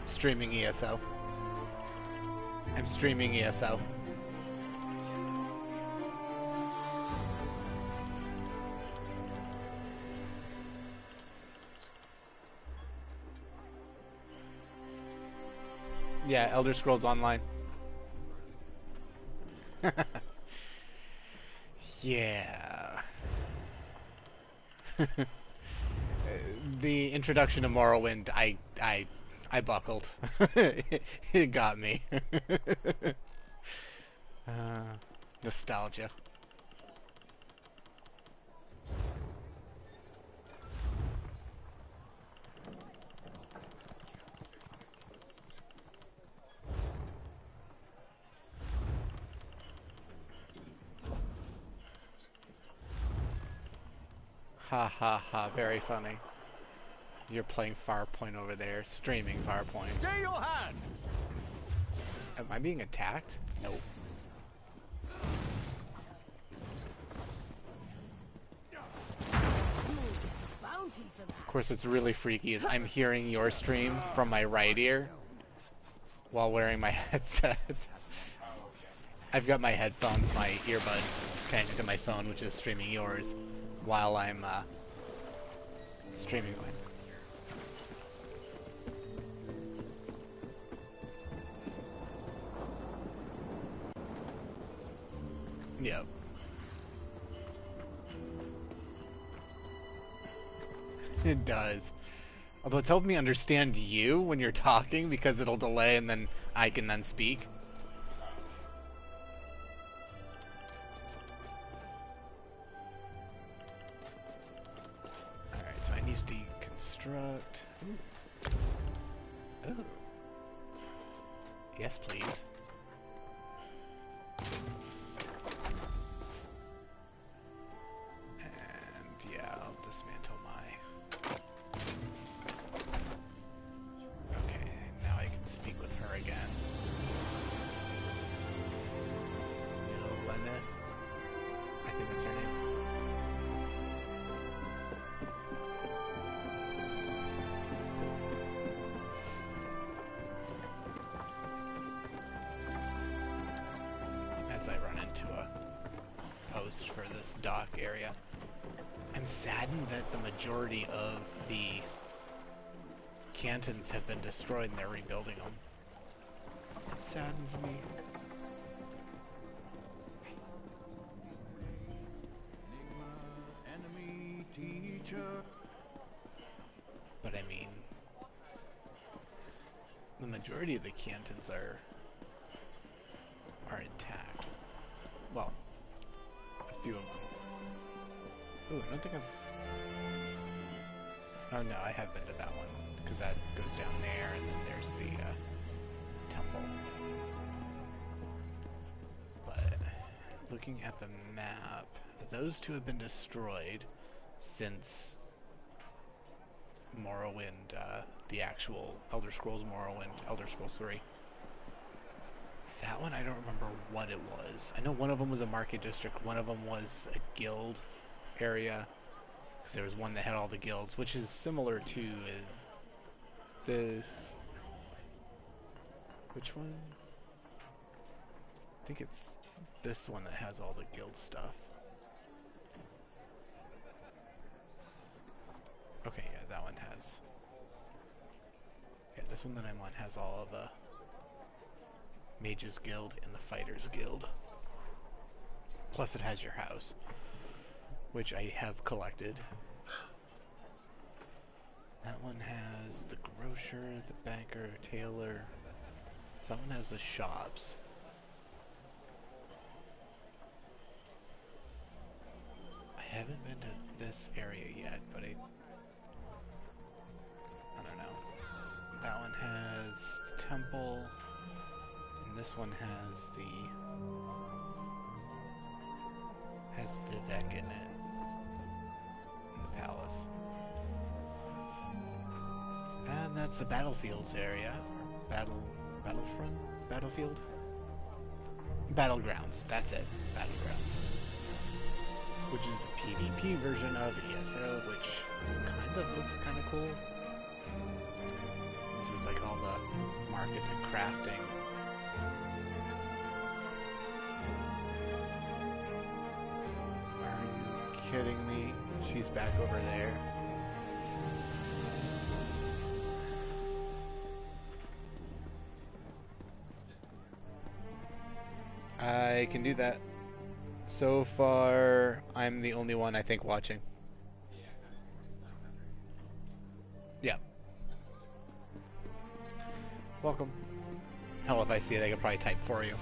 Streaming ESO. I'm streaming ESO. Yeah, Elder Scrolls Online. Yeah. The introduction to Morrowind, I buckled. It got me. Nostalgia. Ha ha ha, very funny. You're playing Farpoint over there, streaming Farpoint. Stay your hand! Am I being attacked? Nope. Of course, what's really freaky is I'm hearing your stream from my right ear while wearing my headset. I've got my headphones, my earbuds connected to my phone, which is streaming yours, while I'm streaming mine. Yep. It does. Although it's helping me understand you when you're talking because it'll delay and then I can then speak. Alright, so I need to deconstruct. Ooh. Yes, please. Dock area. I'm saddened that the majority of the cantons have been destroyed and they're rebuilding them. It saddens me. Enemy teacher. But I mean, the majority of the cantons are intact. Well, a few of them. Ooh, I don't think I've... Oh no, I have been to that one, because that goes down there, and then there's the temple. But, looking at the map, those two have been destroyed since Morrowind, the actual Elder Scrolls Morrowind, Elder Scrolls 3. That one, I don't remember what it was. I know one of them was a market district, one of them was a guild area, because there was one that had all the guilds, which is similar to this. Which one? I think it's this one that has all the guild stuff. Okay, yeah, that one has. Yeah, this one that I'm on has all of the Mages Guild and the Fighters Guild. Plus it has your house, which I have collected. That one has the grocer, the banker, tailor. So that one has the shops. I haven't been to this area yet, but I don't know. That one has the temple, and this one has Vivek in it. Palace. And that's the battlefields area. Battlefield? Battlegrounds, that's it. Battlegrounds. Which is the PvP version of ESO, which kind of looks kind of cool. This is like all the markets and crafting. Are you kidding me? She's back over there. I can do that. So far, I'm the only one, I think, watching. Yeah. Welcome. Hell, if I see it, I could probably type for you.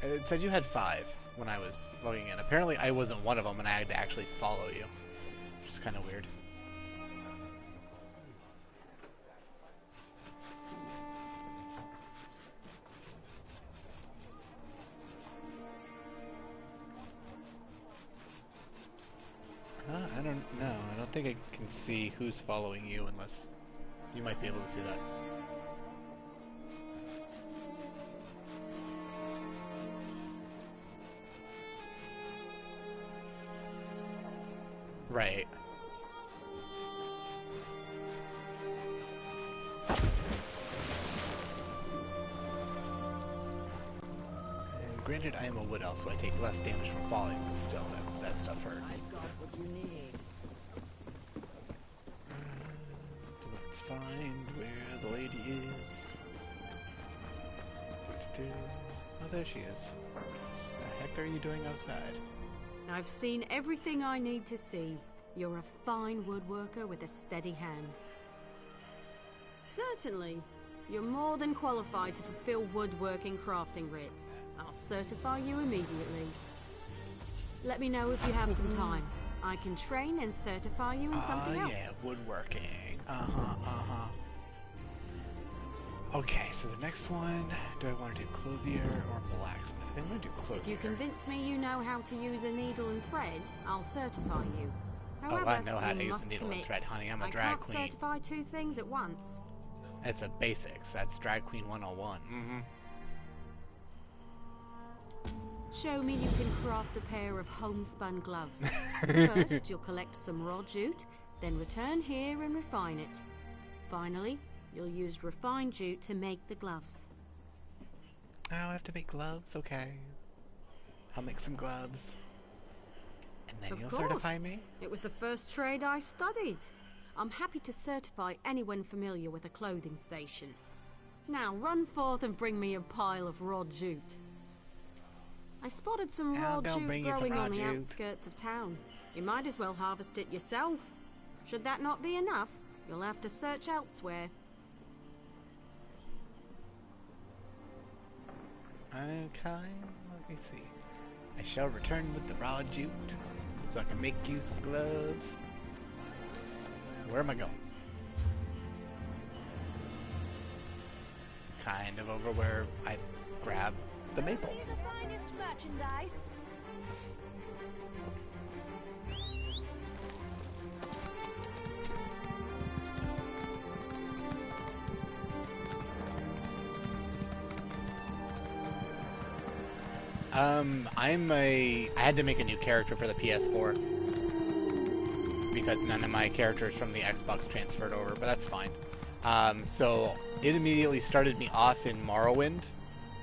It said you had 5 when I was logging in. Apparently, I wasn't one of them, and I had to actually follow you. Which is kind of weird. I don't know. I don't think I can see who's following you unless you might be able to see that. Right. And granted, I am a wood elf, so I take less damage from falling, but still, that stuff hurts. I've got what you need. Let's find where the lady is. Oh, there she is. The heck are you doing outside? I've seen everything I need to see. You're a fine woodworker with a steady hand. Certainly. You're more than qualified to fulfill woodworking crafting writs. I'll certify you immediately. Let me know if you have some time. I can train and certify you in something else. Yeah, woodworking. Okay, so the next one, do I want to do clothier or blacksmith? I think I'm going to do clothier. If you convince me you know how to use a needle and thread, I'll certify you. However, oh, I know how to you use must a needle and commit. thread, honey. I'm a drag queen. I can't certify 2 things at once. It's a basics. That's drag queen 101. Show me you can craft a pair of homespun gloves. First, you'll collect some raw jute, then return here and refine it. Finally, you'll use refined jute to make the gloves. Oh, I have to make gloves? Okay. I'll make some gloves. And then you'll certify me? It was the first trade I studied. I'm happy to certify anyone familiar with a clothing station. Now run forth and bring me a pile of raw jute. I spotted some raw jute growing on the outskirts of town. You might as well harvest it yourself. Should that not be enough, you'll have to search elsewhere. Okay, let me see. I shall return with the raw jute, so I can make you some gloves. Where am I going? Kind of over where I grabbed the maple. Are you the finest merchandise? I had to make a new character for the PS4 because none of my characters from the Xbox transferred over, but that's fine. So it immediately started me off in Morrowind,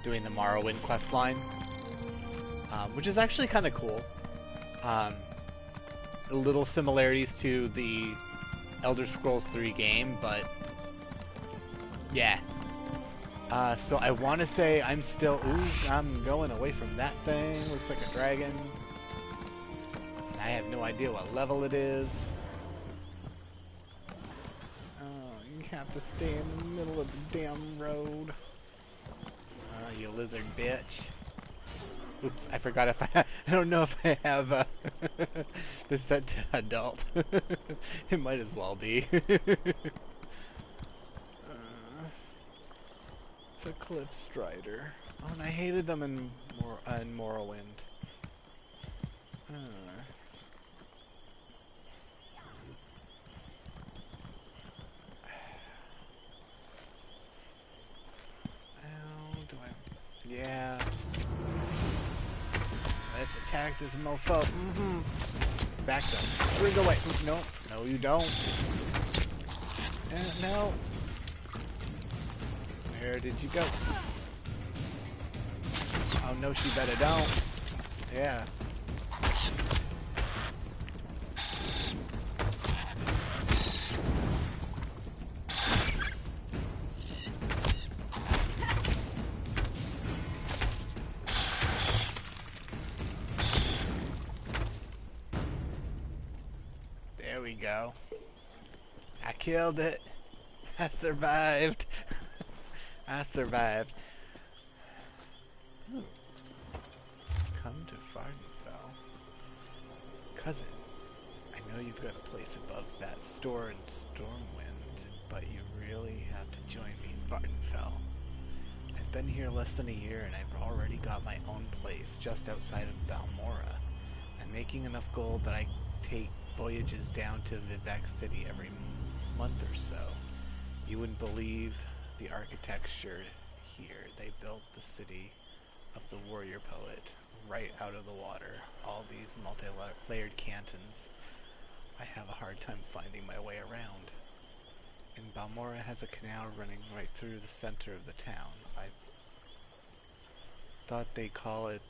doing the Morrowind questline, which is actually kind of cool. Little similarities to the Elder Scrolls 3 game, but yeah. So I want to say I'm still... Ooh, I'm going away from that thing. Looks like a dragon. And I have no idea what level it is. Oh, you have to stay in the middle of the damn road. Oh, you lizard bitch. Oops, I forgot if I don't know if I have this set to adult. It might as well be. It's a Cliff Strider. Oh, and I hated them in Morrowind. How do I... Yeah. Let's attack this mofo. Back them. Bring away. No, no you don't. No. Where did you go? Oh no, she better don't. Yeah. There we go. I killed it. I survived. I survived. Ooh. Come to Fardenfell. Cousin, I know you've got a place above that store in Stormwind, but you really have to join me in Fardenfell. I've been here less than a year and I've already got my own place just outside of Balmora. I'm making enough gold that I take voyages down to Vivek City every month or so. You wouldn't believe the architecture here. They built the city of the warrior poet right out of the water. All these multi-layered cantons. I have a hard time finding my way around. And Balmora has a canal running right through the center of the town. I thought they call it...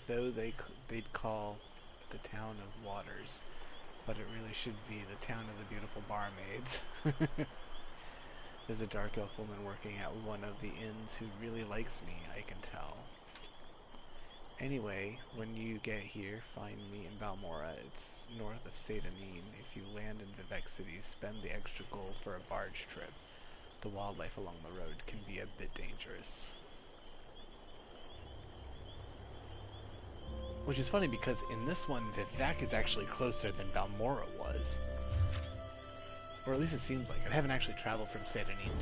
they'd call the town of waters, but it really should be the town of the beautiful barmaids. There's a dark elf woman working at one of the inns who really likes me, I can tell. Anyway, when you get here, find me in Balmora. It's north of Sadanin. If you land in Vivek City, spend the extra gold for a barge trip. The wildlife along the road can be a bit dangerous. Which is funny because in this one, Vivek is actually closer than Balmora was. Or at least it seems like it. I haven't actually traveled from Sadanin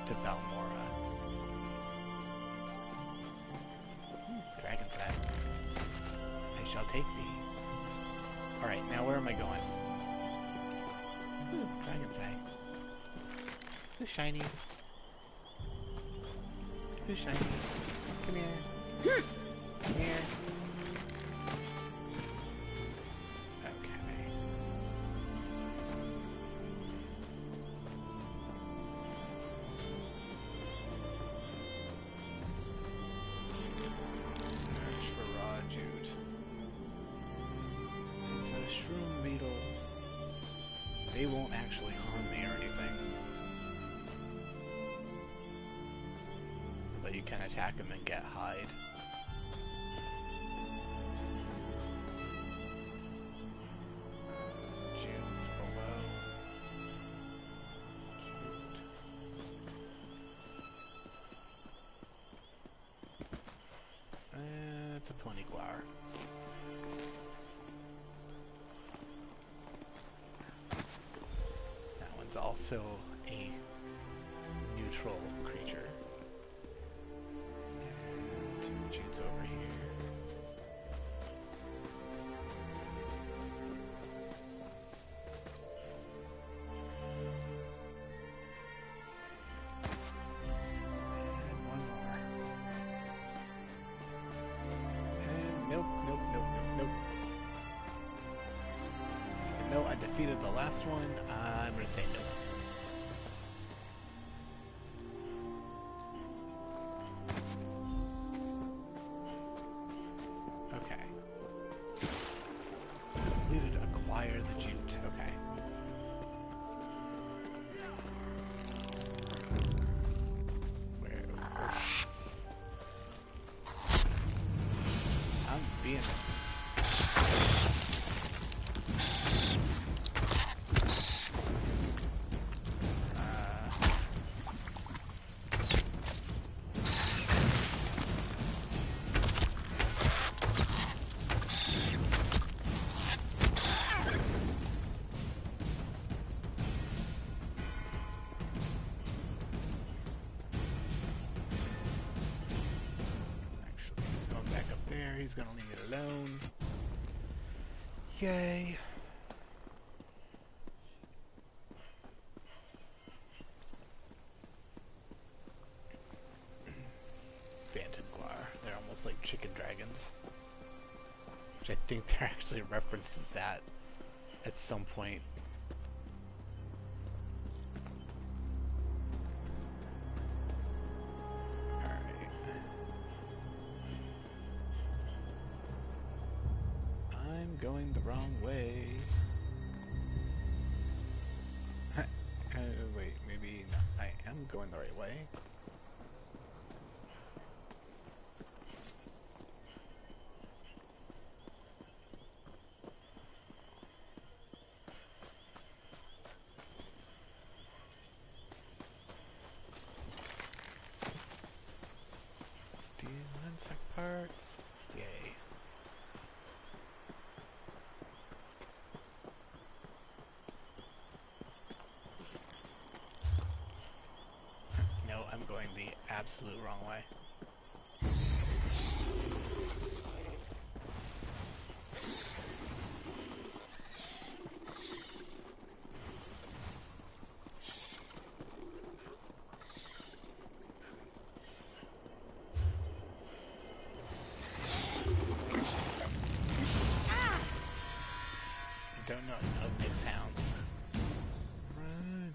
to Balmora. Dragonfly. I shall take thee. Alright, now where am I going? Ooh, dragonfly. Who's shinies? Who's shiny? Come here. Come here. Okay. Search for raw jute. It's a shroom beetle. They won't actually harm me or anything. But you can attack them and get hide. Jute below. Jute. It's a pony guar. That one's also a neutral creature. Jude's over here. And one more. And nope, nope, nope, nope, nope. No, I defeated the last one. I'm gonna say nope. Acquire the jute. Okay. Where? I'm being... He's gonna leave it alone. Yay. Bantam Guar. They're almost like chicken dragons. which I think there actually references that at some point. Going the wrong way. Wait, maybe not. I am going the right way. Steel insect parts. Yay. I'm going the absolute wrong way. I don't know how to make sounds. Run.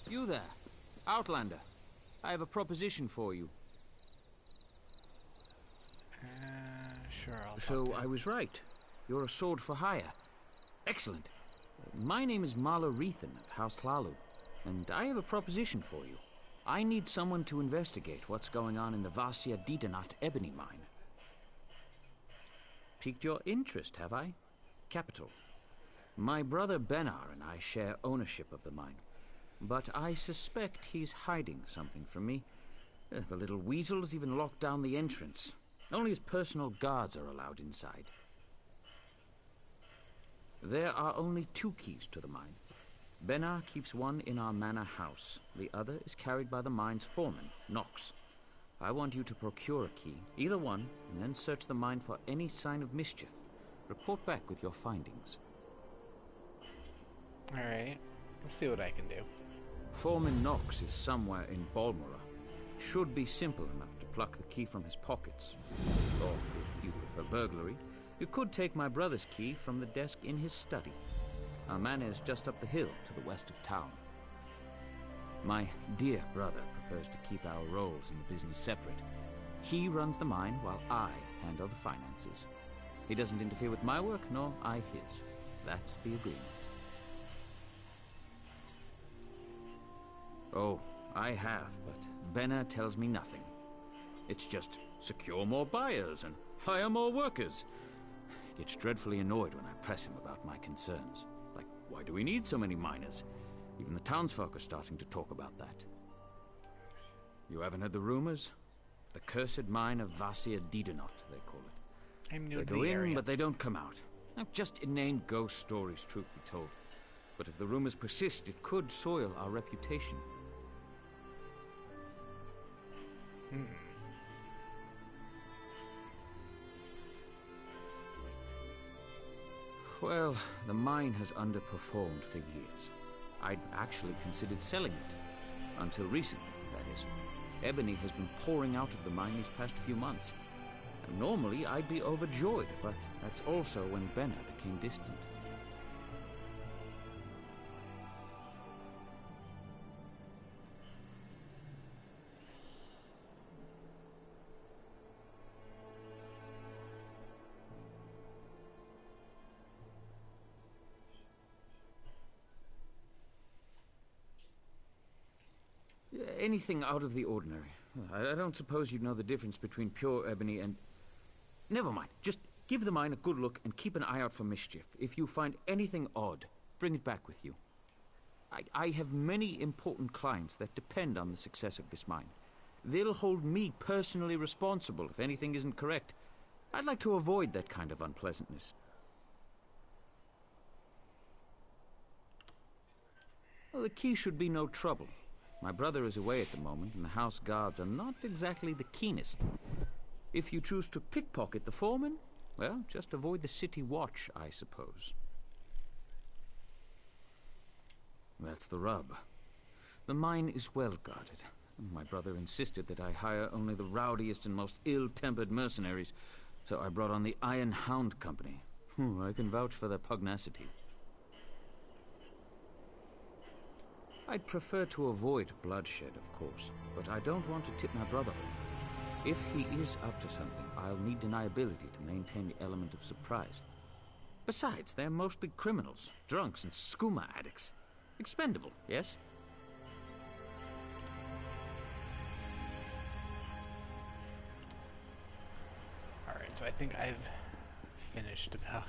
You there, Outlander. I have a proposition for you. Sure, I'll So I was right. You're a sword for hire. Excellent. My name is Marla Reethan of House Hlalu, and I have a proposition for you. I need someone to investigate what's going on in the Vasia Ditanat ebony mine. Piqued your interest, have I? Capital. My brother Benar and I share ownership of the mine. But I suspect he's hiding something from me. The little weasel's even locked down the entrance. Only his personal guards are allowed inside. There are only 2 keys to the mine. Benar keeps one in our manor house. The other is carried by the mine's foreman, Nox. I want you to procure a key, either one, and then search the mine for any sign of mischief. Report back with your findings. Alright, let's see what I can do. Foreman Nox is somewhere in Balmora. Should be simple enough to pluck the key from his pockets. Or, if you prefer burglary, you could take my brother's key from the desk in his study. Our manor is just up the hill to the west of town. My dear brother prefers to keep our roles in the business separate. He runs the mine while I handle the finances. He doesn't interfere with my work, nor I his. That's the agreement. Oh, I have, but Benner tells me nothing. It's just secure more buyers and hire more workers. He gets dreadfully annoyed when I press him about my concerns. Like, why do we need so many miners? Even the townsfolk are starting to talk about that. You haven't heard the rumors? The cursed mine of Vasia Ditanot, they call it. I'm new They to go the in, area. but they don't come out. Just inane ghost stories, truth be told. But if the rumors persist, it could soil our reputation. Well, the mine has underperformed for years. I'd actually considered selling it. Until recently, that is. Ebony has been pouring out of the mine these past few months. And normally, I'd be overjoyed, but that's also when Benner became distant. Anything out of the ordinary. I don't suppose you'd know the difference between pure ebony and... Never mind. Just Give the mine a good look and keep an eye out for mischief. If you find anything odd, bring it back with you. I have many important clients that depend on the success of this mine. They'll hold me personally responsible if anything isn't correct. I'd like to avoid that kind of unpleasantness. Well, the key should be no trouble. My brother is away at the moment, and the house guards are not exactly the keenest. If you choose to pickpocket the foreman, well, just avoid the city watch, I suppose. That's the rub. The mine is well guarded. My brother insisted that I hire only the rowdiest and most ill-tempered mercenaries, so I brought on the Iron Hound Company. I can vouch for their pugnacity. I'd prefer to avoid bloodshed, of course, but I don't want to tip my brother off. If he is up to something, I'll need deniability to maintain the element of surprise. Besides, they're mostly criminals, drunks, and skooma addicts. Expendable, yes? Alright, so I think I've finished about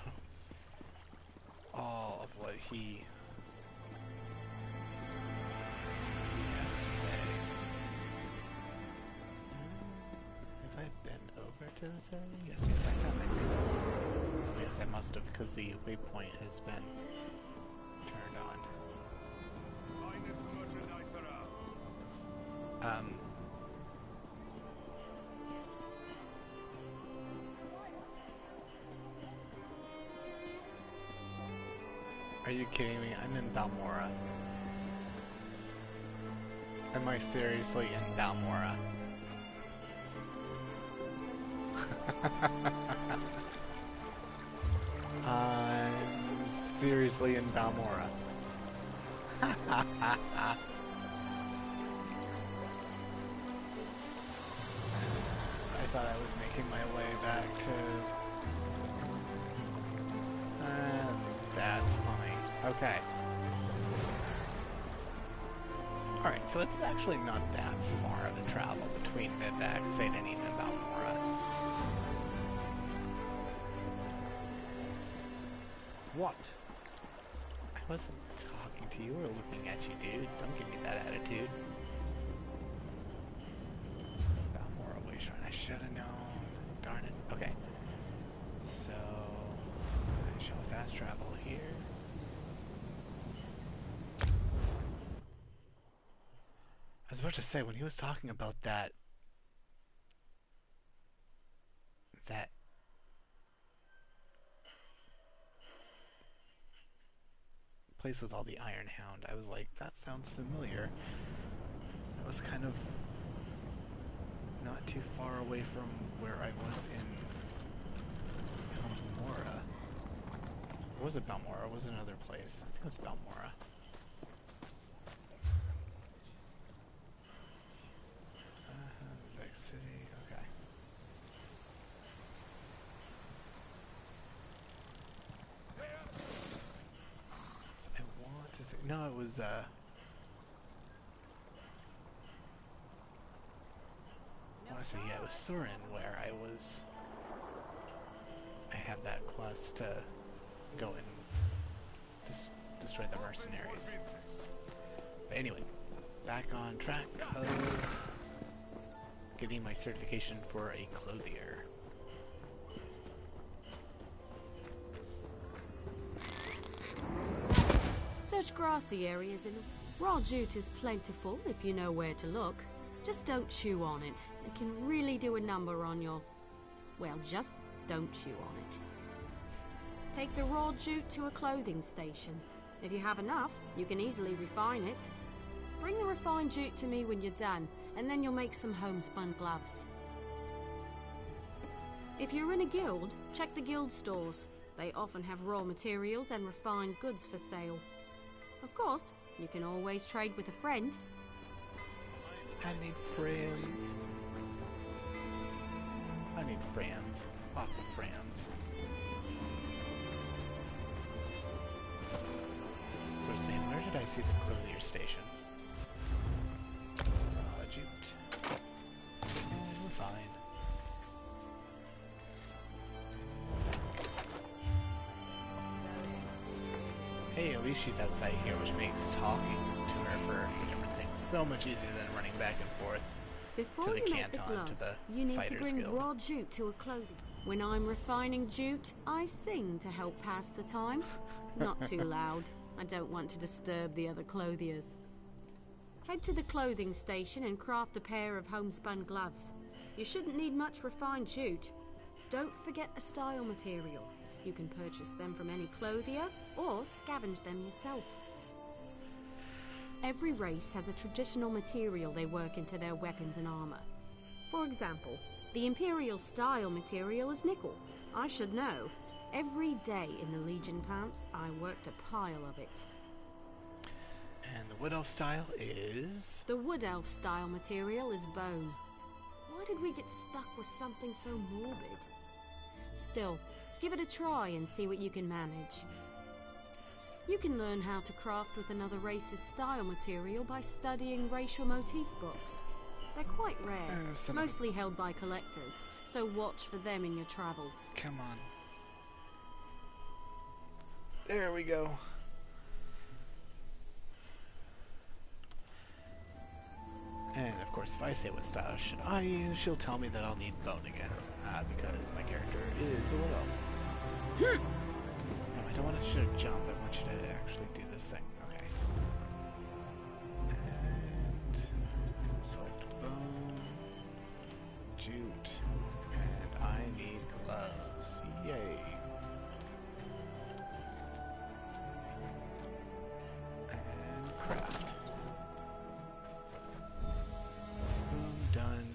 all of what he has to say. Have I been over to this area? Yes, I have. Yes, I must have, because the waypoint has been turned on. Are you kidding me? I'm in Balmora. Am I seriously in Balmora? I'm seriously in Balmora. I thought I was making my way back to... that's funny. Okay. Alright, so it's actually not that far of a travel between Vivek, St. Anita, and Balmora. What? I wasn't talking to you or looking at you, dude. Don't give me that attitude. Balmora Way Shrine. I should have known. Darn it. Okay. So, I shall fast travel here. I was about to say, when he was talking about that place with all the Iron Hound, I was like, that sounds familiar. It was kind of not too far away from where I was in Balmora. Or was it Balmora? Or was it another place? I think it was Balmora. Vex City, okay. So I want to say, no, it was, I want to say, yeah, it was Surin where I had that quest to go and destroy the mercenaries. But anyway, back on track of getting my certification for a clothier. Such grassy areas in raw jute is plentiful if you know where to look. Just don't chew on it. It can really do a number on your... well, just don't chew on it. Take the raw jute to a clothing station. If you have enough, you can easily refine it. Bring the refined jute to me when you're done, and then you'll make some homespun gloves. If you're in a guild, check the guild stores. They often have raw materials and refined goods for sale. Of course, you can always trade with a friend. I need friends. I need friends. Lots of friends. So I was saying, where did I see the clothier station? Jute. We're fine. Hey, at least she's outside here, which makes talking to her for the different things so much easier than running back and forth Before to the you make the canton, gloves, to the you need to Fighters bring Guild. raw jute to a clothing. When I'm refining jute, I sing to help pass the time. Not too loud. I don't want to disturb the other clothiers. Head to the clothing station and craft a pair of homespun gloves. You shouldn't need much refined jute. Don't forget a style material. You can purchase them from any clothier or scavenge them yourself. Every race has a traditional material they work into their weapons and armor. For example, the Imperial style material is nickel. I should know. Every day in the Legion camps, I worked a pile of it. And the Wood Elf style is... The Wood Elf style material is bone. Why did we get stuck with something so morbid? Still, give it a try and see what you can manage. You can learn how to craft with another race's style material by studying racial motif books. They're quite rare, mostly held by collectors, so watch for them in your travels. Come on. There we go. And of course, if I say what style should I use, she'll tell me that I'll need bone again, because my character is a Wood Elf. No, I don't want you to jump, I want you to actually do this thing. Okay. And select bone, jute, and I need gloves. Yay. And craft. Boom, done.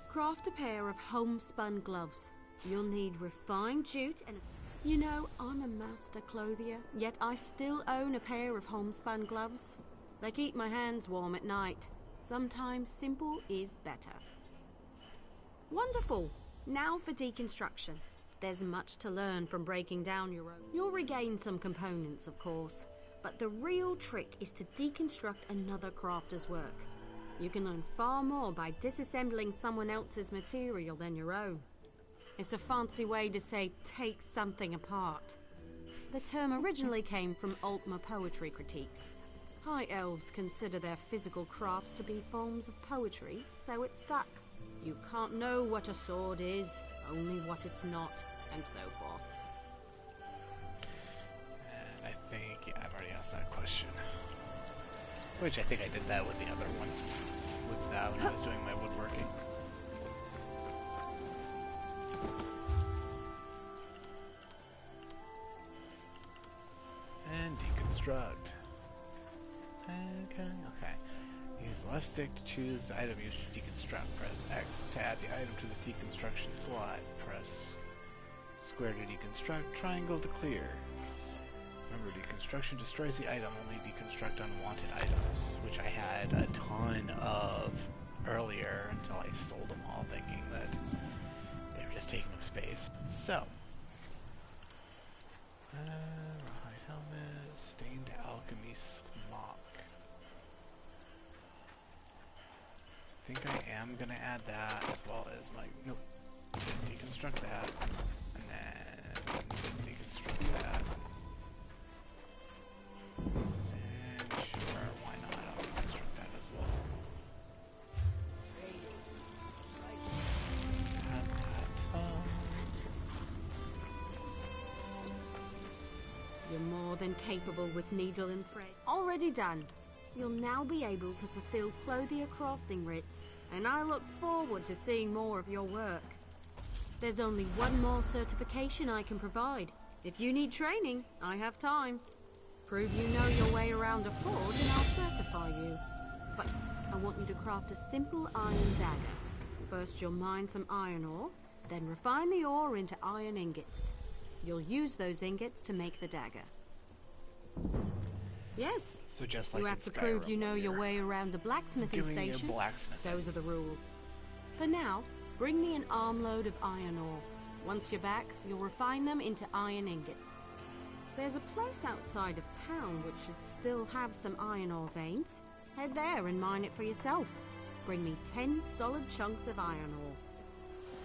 Craft a pair of homespun gloves. You'll need refined jute and a... You know, I'm a master clothier, yet I still own a pair of homespun gloves. They keep my hands warm at night. Sometimes simple is better. Wonderful! Now for deconstruction. There's much to learn from breaking down your own. You'll regain some components, of course, but the real trick is to deconstruct another crafter's work. You can learn far more by disassembling someone else's material than your own. It's a fancy way to say take something apart. The term originally came from Altmer poetry critiques. High elves consider their physical crafts to be forms of poetry, so it stuck. You can't know what a sword is, only what it's not, and so forth. And I think, yeah, I've already asked that question. Which I think I did that with the other one. With that when I was doing my woodworking. And deconstruct. Okay. Use left stick to choose the item used to deconstruct. Press X to add the item to the deconstruction slot. Press square to deconstruct. Triangle to clear. Remember, deconstruction destroys the item, only deconstruct unwanted items, which I had a ton of earlier until I sold them all, thinking that they were just taking up space. So, rawhide helmet, stained alchemy smock. I think I am gonna add that as well as my deconstruct that, and then deconstruct that. And sure, why not? I'll deconstruct that as well. Add that. You're more than capable with needle and thread. Already done. You'll now be able to fulfill clothier crafting writs, and I look forward to seeing more of your work. There's only one more certification I can provide. If you need training, I have time. Prove you know your way around a forge and I'll certify you. But I want you to craft a simple iron dagger. First you'll mine some iron ore, then refine the ore into iron ingots. You'll use those ingots to make the dagger. Yes. So just like you have to prove you know your way around a blacksmithing station. Those are the rules. For now, bring me an armload of iron ore. Once you're back, you'll refine them into iron ingots. There's a place outside of town which should still have some iron ore veins. Head there and mine it for yourself. bring me 10 solid chunks of iron ore.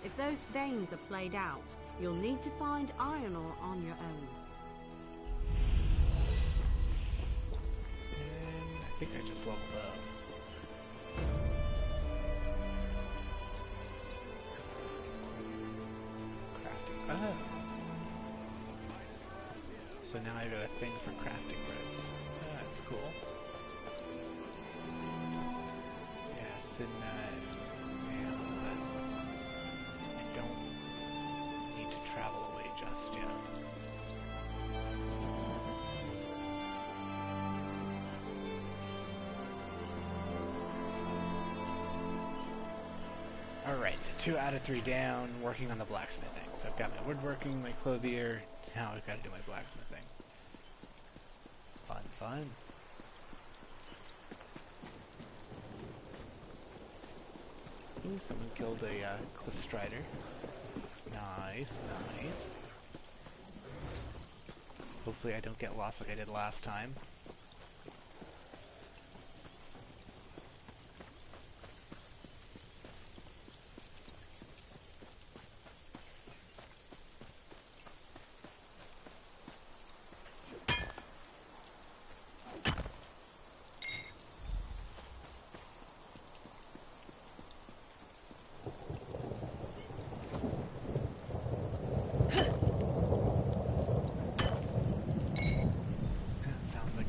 If those veins are played out, you'll need to find iron ore on your own. And I think I just leveled up. Crafting. Oh. So now I got a thing for crafting grids. That's cool. Yes, and yeah, but I don't need to travel away just yet. Alright, so 2 out of 3 down, working on the blacksmithing. So I've got my woodworking, my clothier, now I've got to do my blacksmithing. Fun, fun. Ooh, someone killed a cliff strider. Nice, nice. Hopefully I don't get lost like I did last time.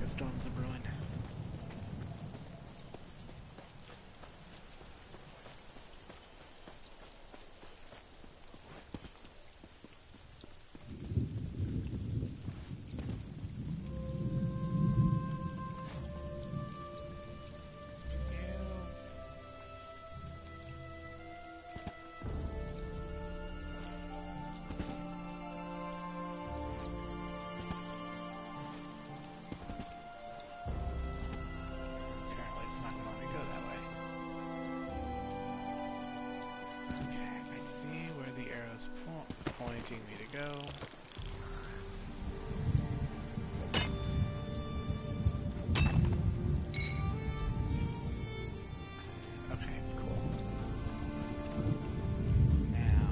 Storms of ruin. Pointing me to go. Okay, cool. Now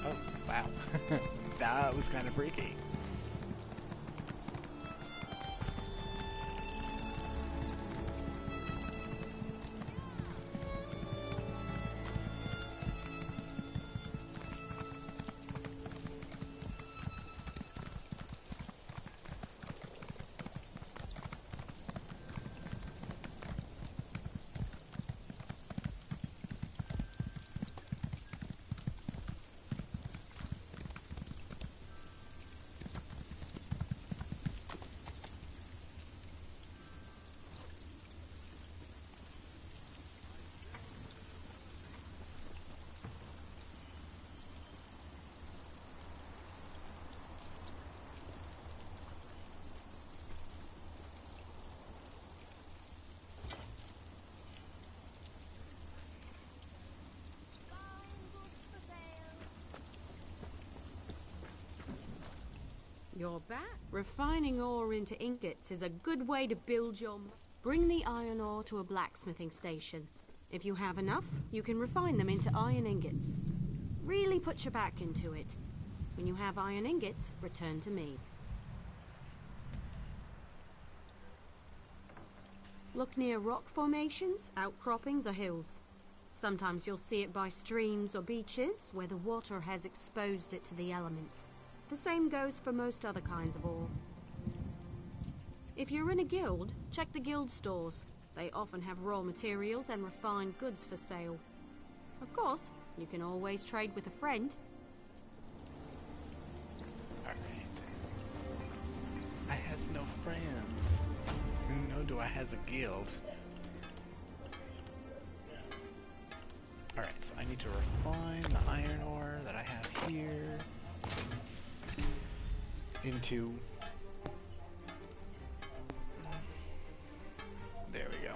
oh, wow. That was kind of freaky. You're back. Refining ore into ingots is a good way to build your... Bring the iron ore to a blacksmithing station. If you have enough, you can refine them into iron ingots. Really put your back into it. When you have iron ingots, return to me. Look near rock formations, outcroppings, or hills. Sometimes you'll see it by streams or beaches where the water has exposed it to the elements. The same goes for most other kinds of ore. If you're in a guild, check the guild stores. They often have raw materials and refined goods for sale. Of course, you can always trade with a friend. Alright. I has no friends. Nor do I has a guild. Alright, so I need to refine the iron ore that I have here into... There we go.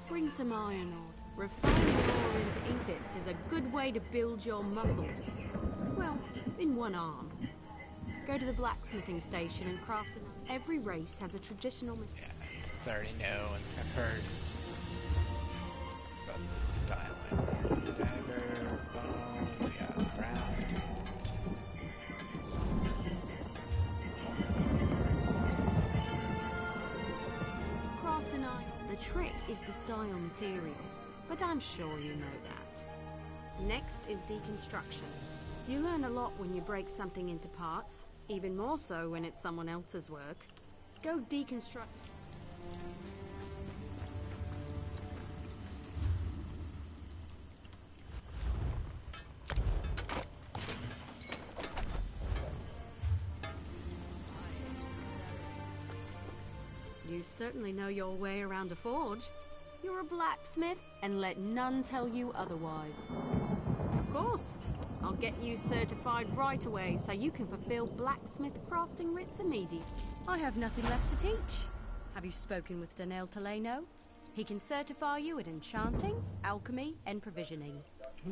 Bring some iron ore. Refining ore into ingots is a good way to build your muscles. Well, in one arm. Go to the blacksmithing station and craft an... Every race has a traditional... Yeah, since I already know and I've heard about this styling. Dagger, bone, yeah, craft. Craft an iron. The trick is the style material, but I'm sure you know that. Next is deconstruction. You learn a lot when you break something into parts, even more so when it's someone else's work. Go deconstruct. You certainly know your way around a forge. You're a blacksmith, and let none tell you otherwise. Of course. I'll get you certified right away so you can fulfill blacksmith crafting writs immediately. I have nothing left to teach. Have you spoken with Danelle Taleno? He can certify you at enchanting, alchemy, and provisioning.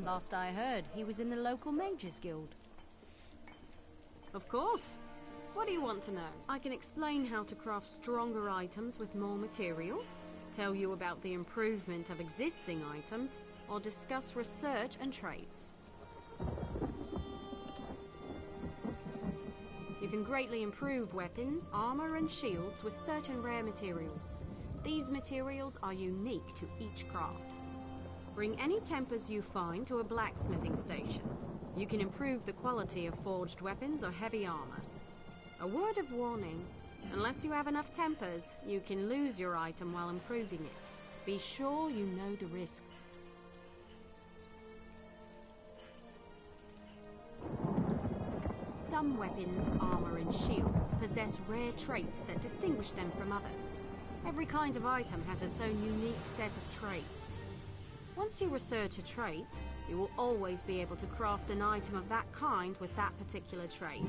Last I heard, he was in the local mages guild. Of course. What do you want to know? I can explain how to craft stronger items with more materials, tell you about the improvement of existing items, or discuss research and traits. You can greatly improve weapons, armor, and shields with certain rare materials. These materials are unique to each craft. Bring any tempers you find to a blacksmithing station. You can improve the quality of forged weapons or heavy armor. A word of warning, unless you have enough tempers, you can lose your item while improving it. Be sure you know the risks. Some weapons, armor, and shields possess rare traits that distinguish them from others. Every kind of item has its own unique set of traits. Once you research a trait, you will always be able to craft an item of that kind with that particular trait.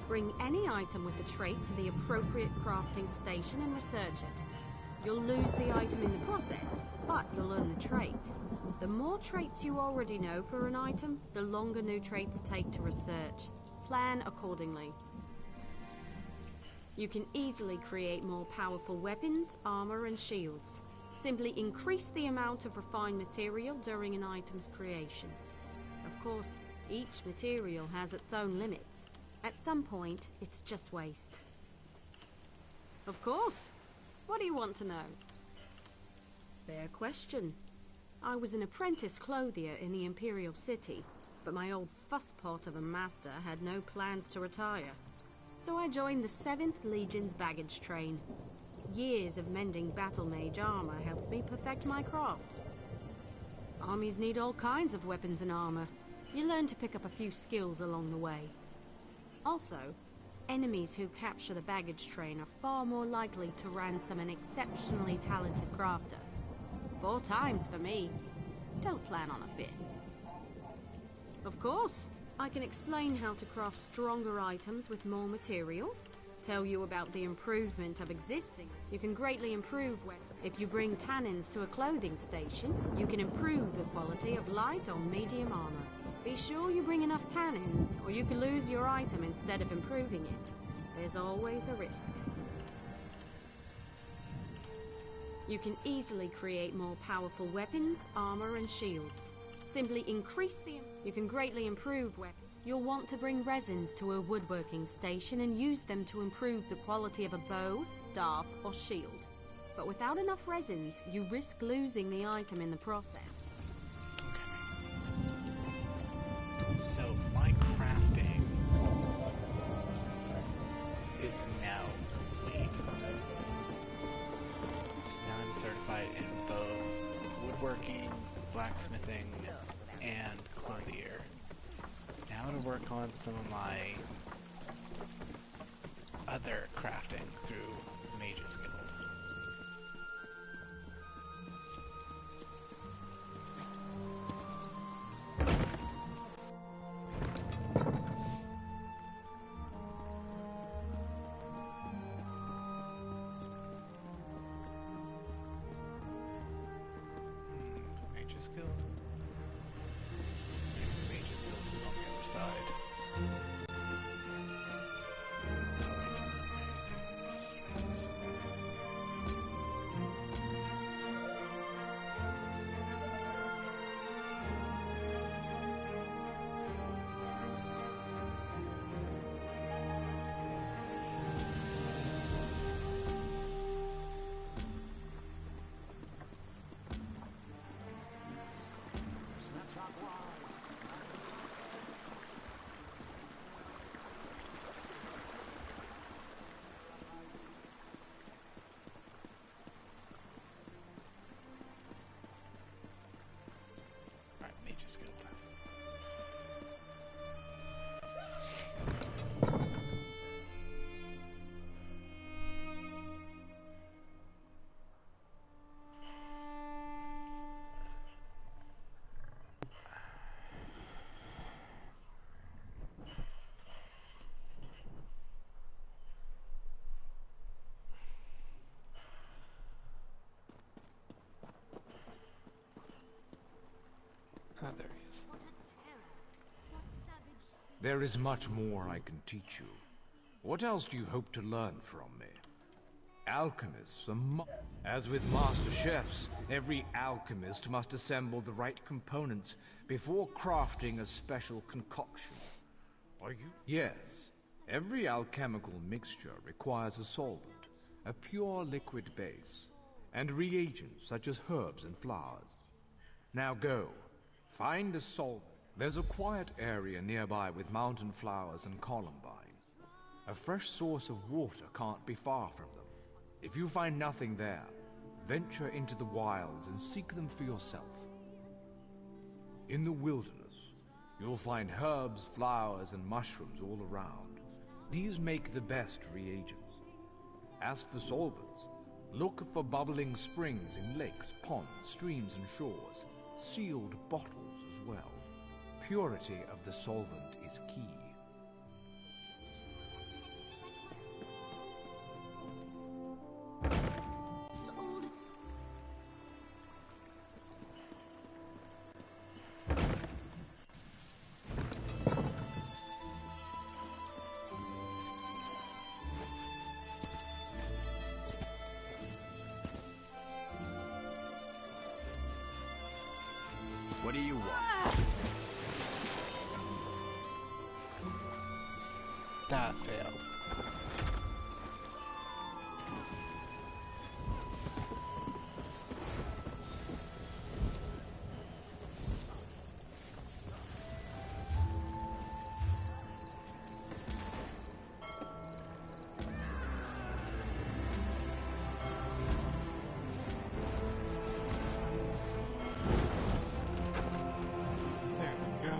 Bring any item with the trait to the appropriate crafting station and research it. You'll lose the item in the process, but you'll learn the trait. The more traits you already know for an item, the longer new traits take to research. Plan accordingly. You can easily create more powerful weapons, armor, and shields. Simply increase the amount of refined material during an item's creation. Of course, each material has its own limits. At some point, it's just waste. Of course. What do you want to know? Fair question. I was an apprentice clothier in the Imperial City, but my old fusspot of a master had no plans to retire. So I joined the 7th Legion's baggage train. Years of mending battle mage armor helped me perfect my craft. Armies need all kinds of weapons and armor. You learn to pick up a few skills along the way. Also, enemies who capture the baggage train are far more likely to ransom an exceptionally talented crafter. 4 times for me. Don't plan on a 5th. Of course, I can explain how to craft stronger items with more materials, tell you about the improvement of existing. You can greatly improve weapons. If you bring tannins to a clothing station, you can improve the quality of light or medium armor. Be sure you bring enough tannins, or you can lose your item instead of improving it. There's always a risk. You can easily create more powerful weapons, armor, and shields. Simply increase the... You can greatly improve weapons. You'll want to bring resins to a woodworking station and use them to improve the quality of a bow, staff, or shield. But without enough resins, you risk losing the item in the process. So my crafting is now complete. Now I'm certified in both woodworking, blacksmithing, and clothier. Now to work on some of my other crafting through Mage's Guild. Mage's Guild. Mage's Guild is on the other side. Alright, Mage's Guild. Ah, there he is. There is much more I can teach you. What else do you hope to learn from me? Alchemists are as with master chefs, every alchemist must assemble the right components before crafting a special concoction. Are you? Yes. Every alchemical mixture requires a solvent, a pure liquid base, and reagents such as herbs and flowers. Now go. Find a solvent. There's a quiet area nearby with mountain flowers and columbine. A fresh source of water can't be far from them. If you find nothing there, venture into the wilds and seek them for yourself. In the wilderness, you'll find herbs, flowers, and mushrooms all around. These make the best reagents. As for solvents, look for bubbling springs in lakes, ponds, streams, and shores. Sealed bottles as well. Purity of the solvent is key. What do you want? That failed. There we go.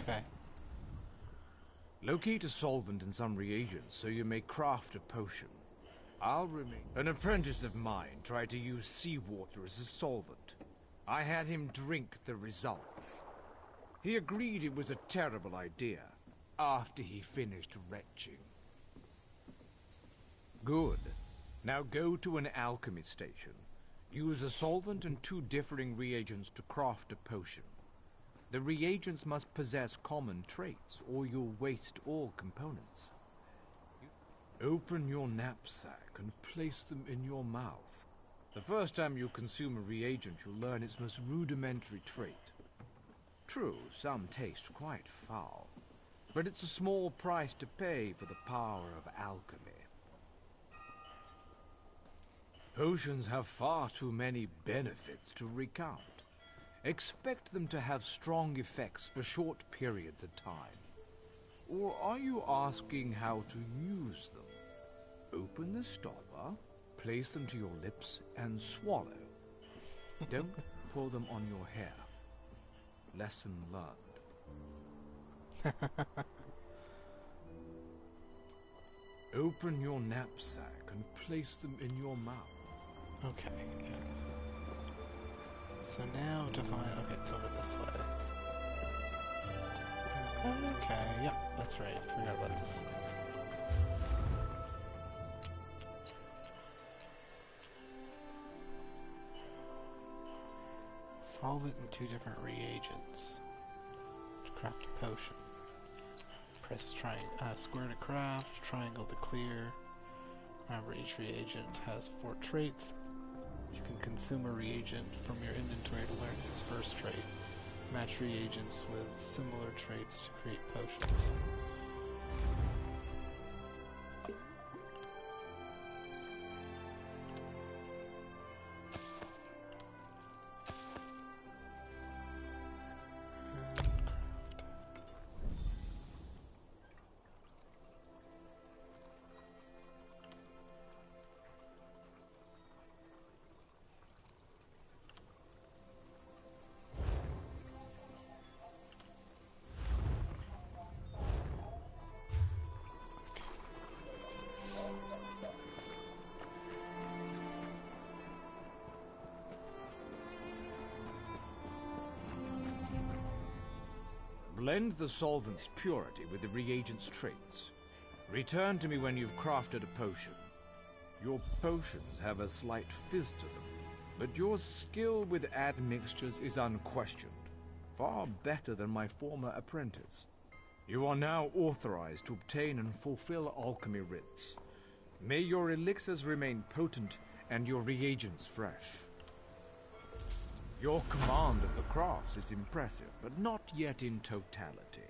Okay. Locate a solvent and some reagents so you may craft a potion. I'll remain. An apprentice of mine tried to use seawater as a solvent. I had him drink the results. He agreed it was a terrible idea after he finished retching. Good. Now go to an alchemy station. Use a solvent and 2 differing reagents to craft a potion. The reagents must possess common traits, or you'll waste all components. Open your knapsack and place them in your mouth. The first time you consume a reagent, you'll learn its most rudimentary trait. True, some taste quite foul, but it's a small price to pay for the power of alchemy. Potions have far too many benefits to recount. Expect them to have strong effects for short periods of time. Or are you asking how to use them? Open the stopper, place them to your lips, and swallow. Don't pour them on your hair. Lesson learned. Open your knapsack and place them in your mouth. Okay. So now to find... Okay, it's over this way. Okay, yep, that's right. Forgot about this. Solvent and 2 different reagents to craft a potion. Press square to craft, triangle to clear. Remember, each reagent has 4 traits. You can consume a reagent from your inventory to learn its first trait. Match reagents with similar traits to create potions. Blend the solvent's purity with the reagent's traits. Return to me when you've crafted a potion. Your potions have a slight fizz to them, but your skill with admixtures is unquestioned. Far better than my former apprentice. You are now authorized to obtain and fulfill alchemy writs. May your elixirs remain potent and your reagents fresh. Your command of the crafts is impressive, but not yet in totality.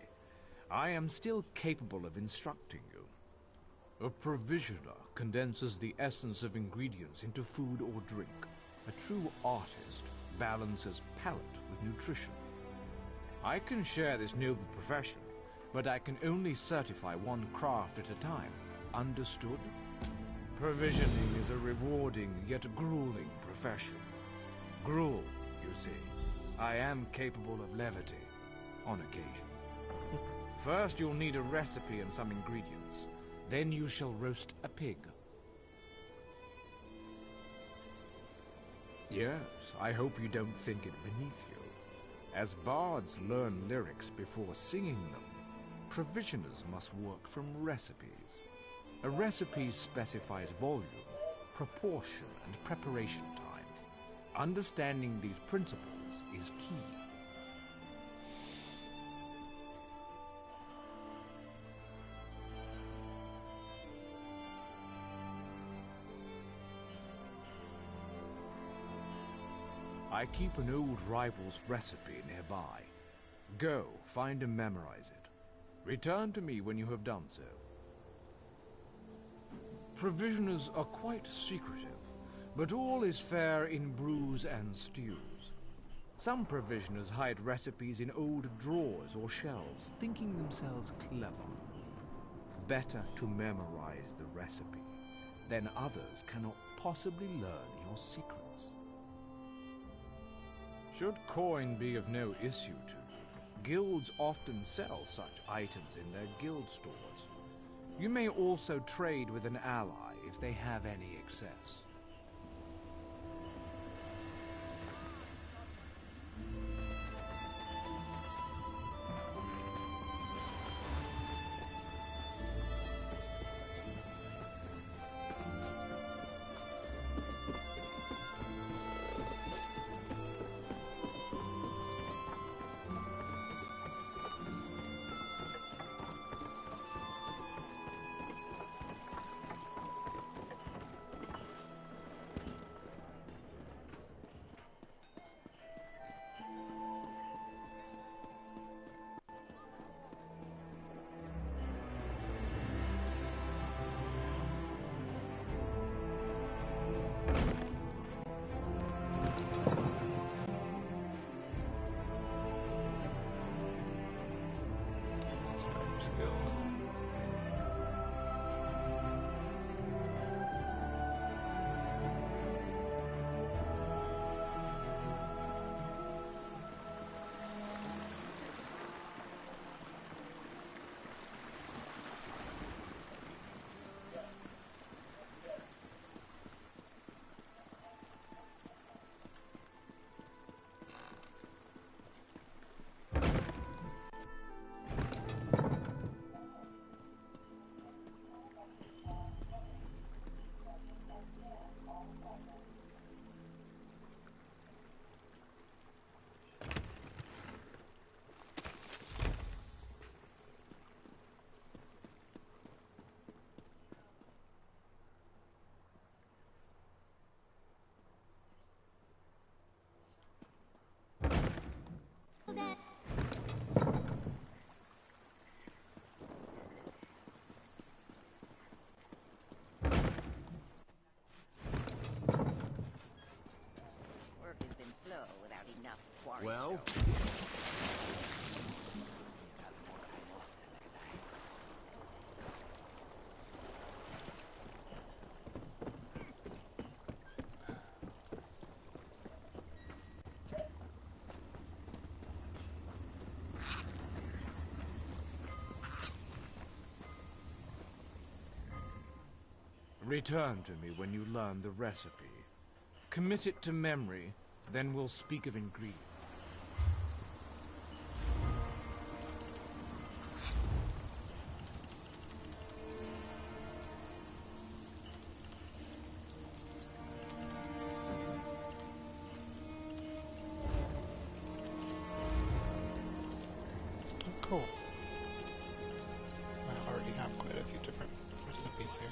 I am still capable of instructing you. A provisioner condenses the essence of ingredients into food or drink. A true artist balances palate with nutrition. I can share this noble profession, but I can only certify one craft at a time. Understood? Provisioning is a rewarding yet grueling profession. Gruel, you see. I am capable of levity, on occasion. First, you'll need a recipe and some ingredients. Then you shall roast a pig. Yes, I hope you don't think it beneath you. As bards learn lyrics before singing them, provisioners must work from recipes. A recipe specifies volume, proportion, and preparation time. Understanding these principles is key. I keep an old rival's recipe nearby. Go, find and memorize it. Return to me when you have done so. Provisioners are quite secretive, but all is fair in brews and stews. Some provisioners hide recipes in old drawers or shelves, thinking themselves clever. Better to memorize the recipe, then others cannot possibly learn your secrets. Should coin be of no issue to you, Guilds often sell such items in their guild stores. You may also trade with an ally if they have any excess. Spider's Guild. Work has been slow without enough quarry Well? stone. Return to me when you learn the recipe. Commit it to memory, then we'll speak of ingredients. Oh, cool. I already have quite a few different recipes here.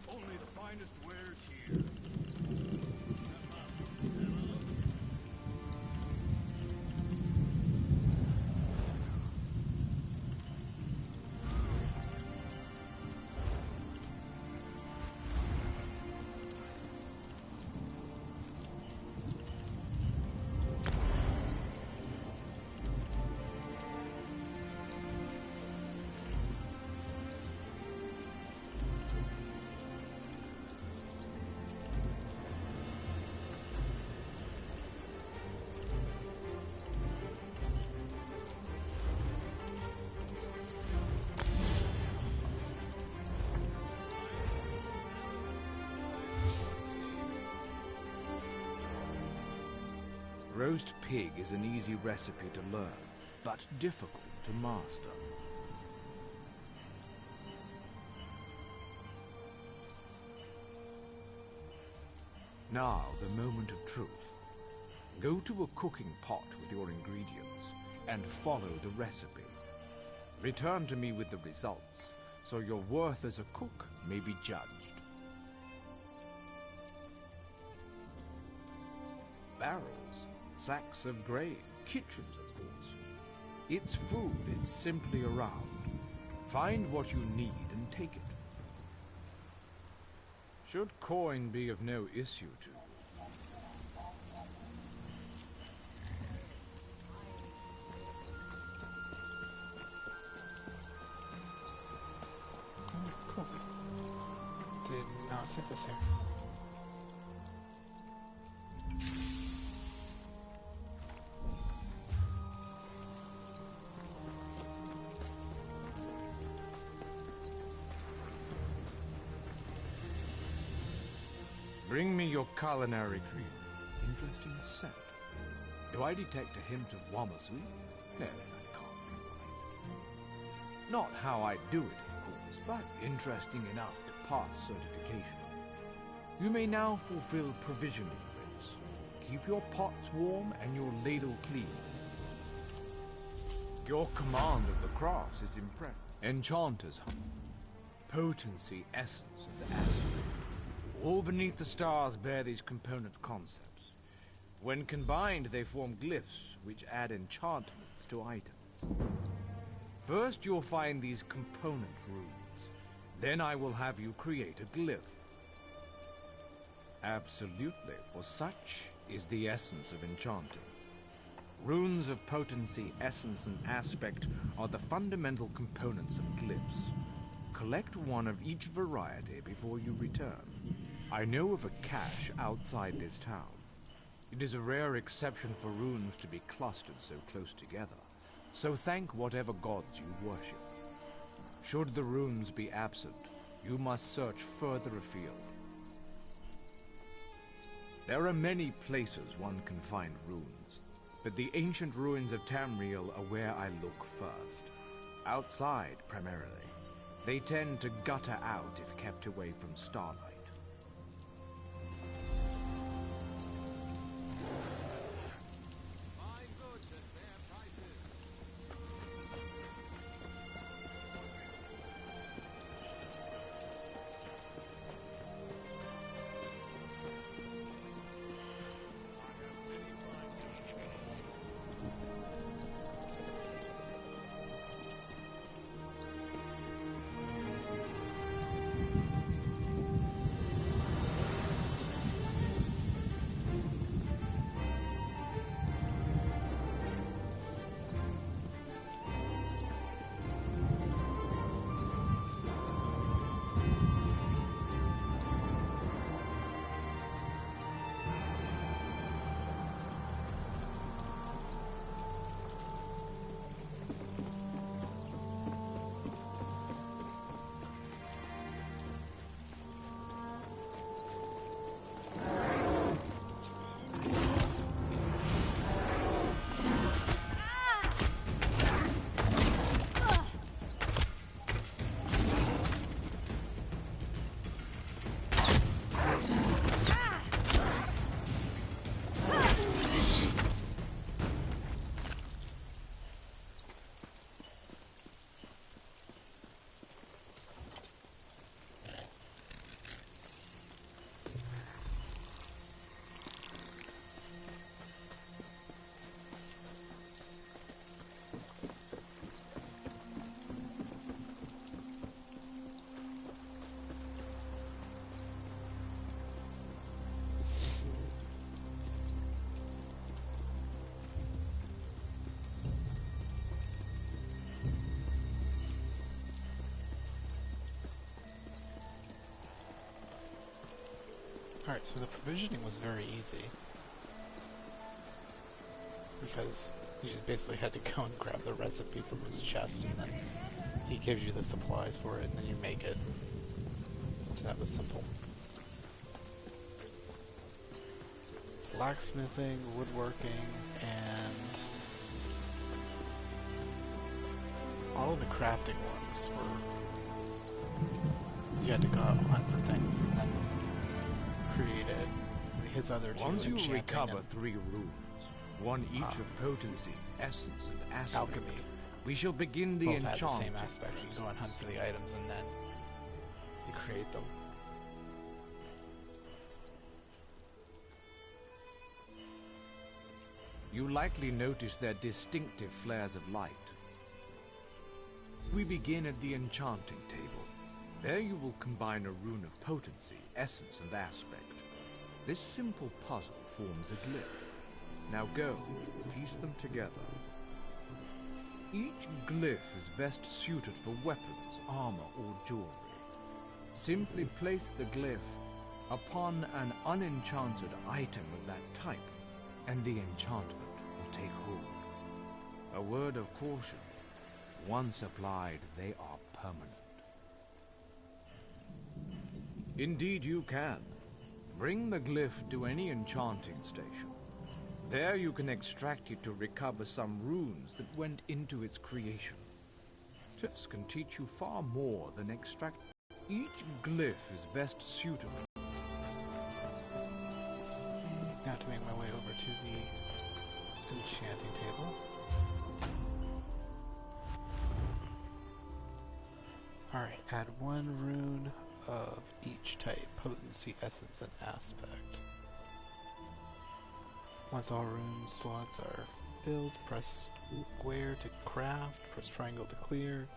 Only the finest wares here. roast pig is an easy recipe to learn, but difficult to master. Now, the moment of truth. Go to a cooking pot with your ingredients and follow the recipe. Return to me with the results, so your worth as a cook may be judged. Barrels, sacks of grain, kitchens, of course. It's food, it's simply around. Find what you need and take it. Should coin be of no issue to you? Oh, cool. Did not set this here. Bring me your culinary cream. Interesting scent. Do I detect a hint of Wamasu? No, I can't rewind. Not how I do it, of course, but interesting enough to pass certification. You may now fulfill provisioning rites. Keep your pots warm and your ladle clean. Your command of the crafts is impressive. Enchanter's potency, essence, and acid. All beneath the stars bear these component concepts. When combined, they form glyphs, which add enchantments to items. First, you'll find these component runes. Then I will have you create a glyph. Absolutely, for such is the essence of enchanting. Runes of potency, essence, and aspect are the fundamental components of glyphs. Collect one of each variety before you return. I know of a cache outside this town. It is a rare exception for runes to be clustered so close together, so thank whatever gods you worship. Should the runes be absent, you must search further afield. There are many places one can find runes, but the ancient ruins of Tamriel are where I look first. Outside, primarily. They tend to gutter out if kept away from starlight. Alright, so the provisioning was very easy. Because you just basically had to go and grab the recipe from his chest, and then he gives you the supplies for it, and then you make it. So that was simple. blacksmithing, woodworking, and all of the crafting ones were, you had to go out and hunt for things and then create it. His other two, Once you enchanting recover and 3 runes, one each of potency, essence, and aspect, alchemy, we shall begin the both had the enchanting same aspect. You go and hunt for the items and then you create them. You likely notice their distinctive flares of light. We begin at the enchanting table. There you will combine a rune of potency, essence, and aspect. This simple puzzle forms a glyph. Now go, piece them together. Each glyph is best suited for weapons, armor, or jewelry. Simply place the glyph upon an unenchanted item of that type, and the enchantment will take hold. A word of caution. Once applied, they are permanent. Indeed you can. Bring the glyph to any enchanting station. There you can extract it to recover some runes that went into its creation. Glyphs can teach you far more than extract. Each glyph is best suited. Now to make my way over to the enchanting table. Alright, add 1 rune of each type, potency, essence, and aspect. Once all rune slots are filled, press square to craft, press triangle to clear.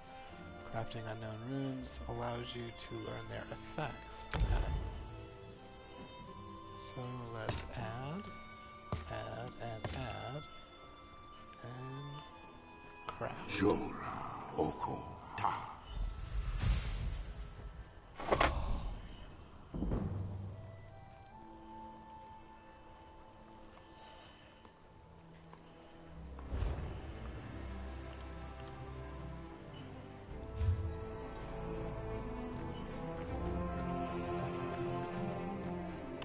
Crafting unknown runes allows you to learn their effects. Okay. So let's add, and craft. Jora Oko Ta.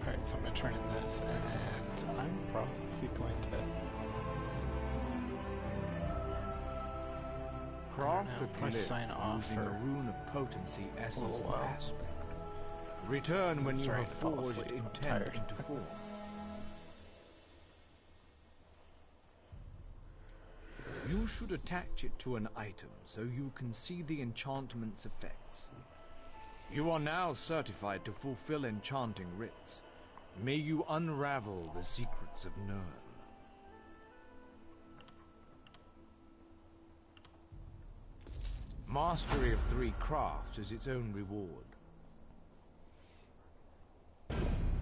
Alright, so I'm going to turn in this, and I'm probably going to Craft a press glyph sign off using a for rune of potency, essence, a little and while. aspect. Return when you starting have to fall forged asleep. I'm intent tired. into form. You should attach it to an item so you can see the enchantment's effects. You are now certified to fulfill enchanting rites. May you unravel the secrets of Nirn. Mastery of 3 crafts is its own reward.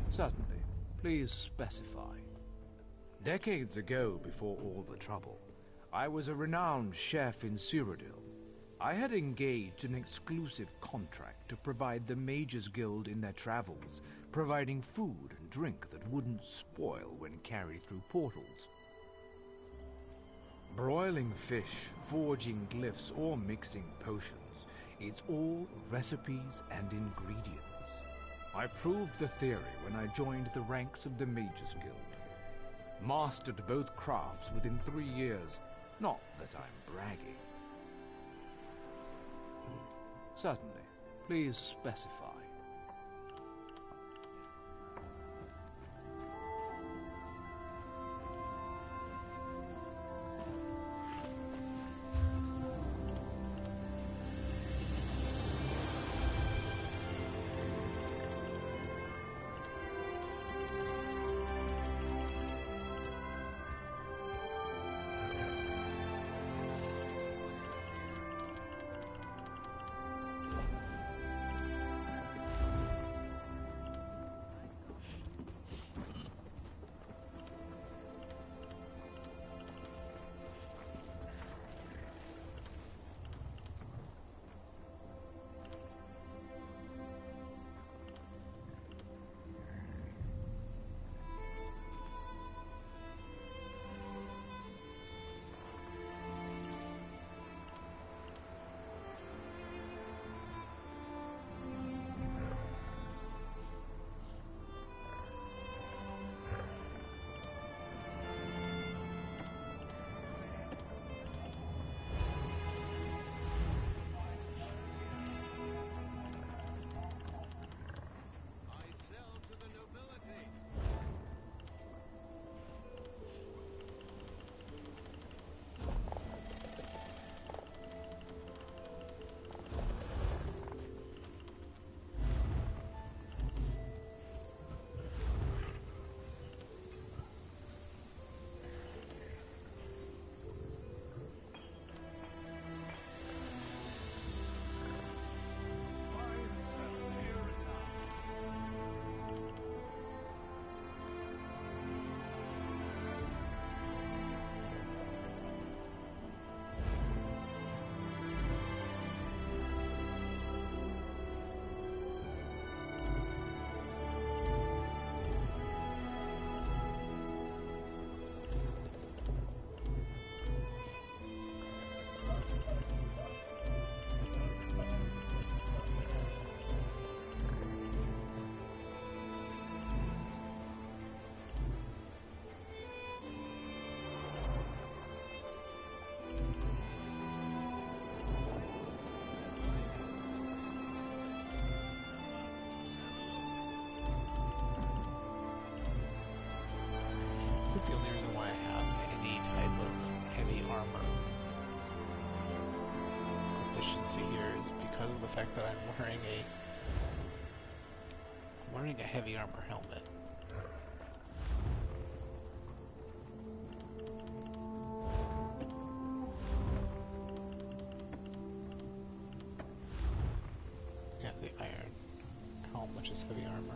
Certainly. Please specify. Decades ago, before all the trouble, I was a renowned chef in Cyrodiil. I had engaged an exclusive contract to provide the Mages Guild in their travels, providing food and drink that wouldn't spoil when carried through portals. Broiling fish, forging glyphs, or mixing potions, it's all recipes and ingredients. I proved the theory when I joined the ranks of the Mages Guild. Mastered both crafts within 3 years. Not that I'm bragging. Certainly. Please specify. deficiency here is because of the fact that I'm wearing a heavy armor helmet. Yeah, the iron helm, which is heavy armor.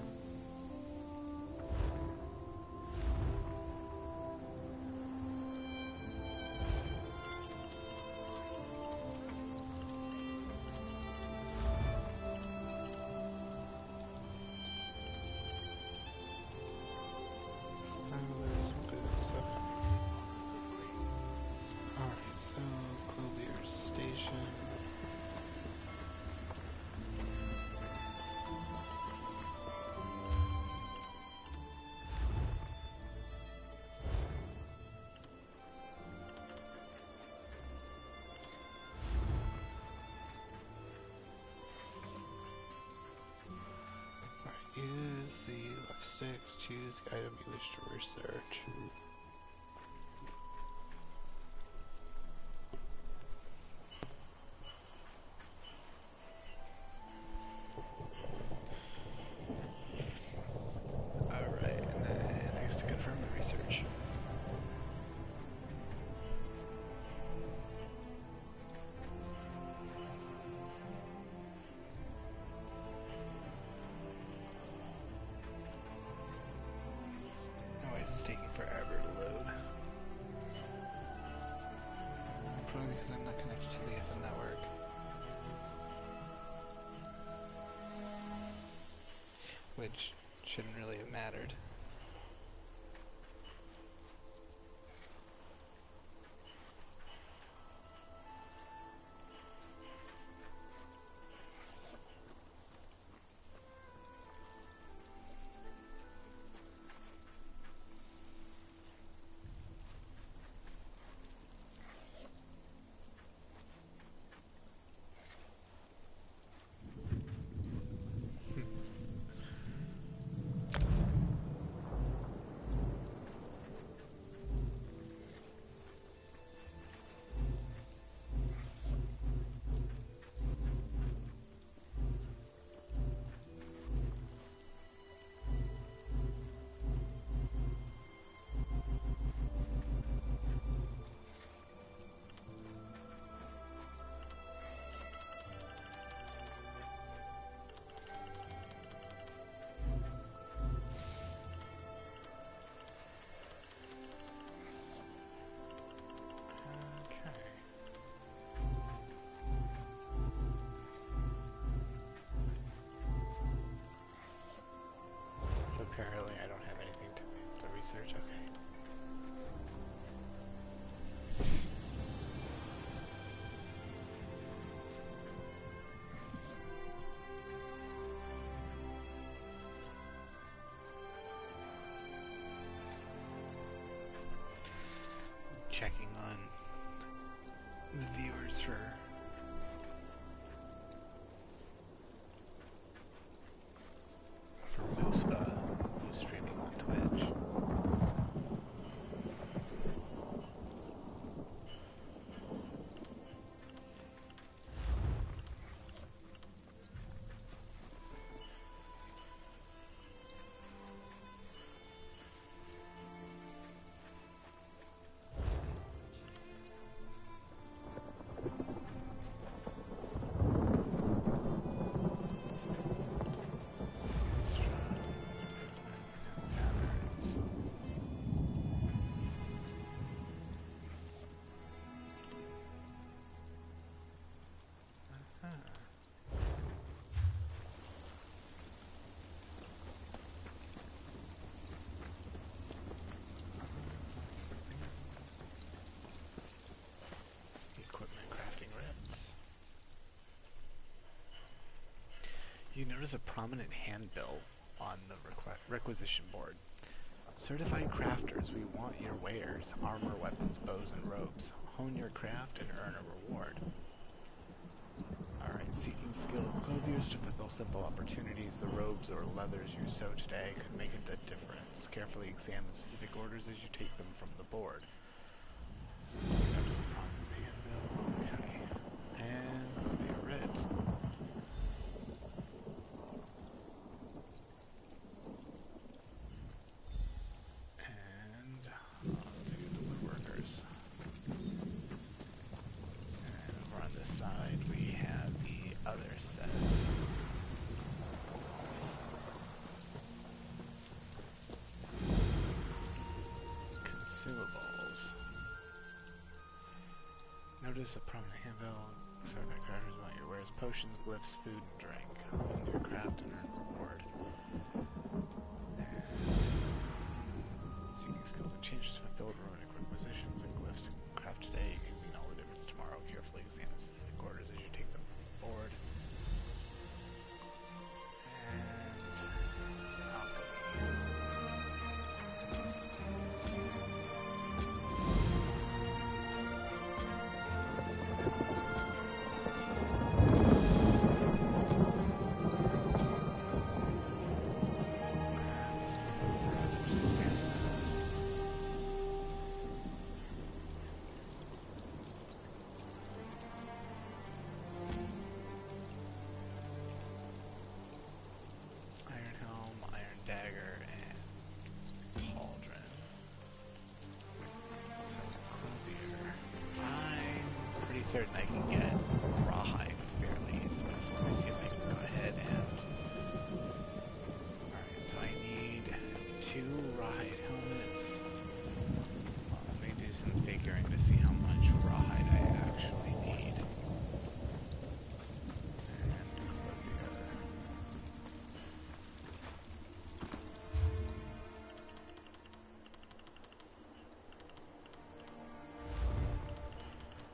Use the left stick to choose the item you wish to research. Alright, and then next to confirm the research. It's taking forever to load. Probably because I'm not connected to the FM network. Which shouldn't really have mattered. Apparently I don't have anything to research, okay. Checking on the viewers for who's streaming on Twitch. You notice a prominent handbill on the requisition board. Certified crafters, we want your wares, armor, weapons, bows, and robes. Hone your craft and earn a reward. Alright, seeking skilled clothiers to fulfill simple opportunities. The robes or leathers you sew today could make a difference. Carefully examine specific orders as you take them from the board. Notice a prominent handbill. Okay. And notice a prominent handbill. Certified crafters want your wares, potions, glyphs, food, and drink. Hone your craft and earn reward. And seeking skills and changes fulfilled runic requisitions and glyphs to craft today. You can know the difference tomorrow. Carefully examine specific orders as you take them forward. Certain I can get rawhide fairly easily, so let me see if I can go ahead and... Alright, so I need 2 rawhide helmets. Well, let me do some figuring to see how much rawhide I actually need. And clothier.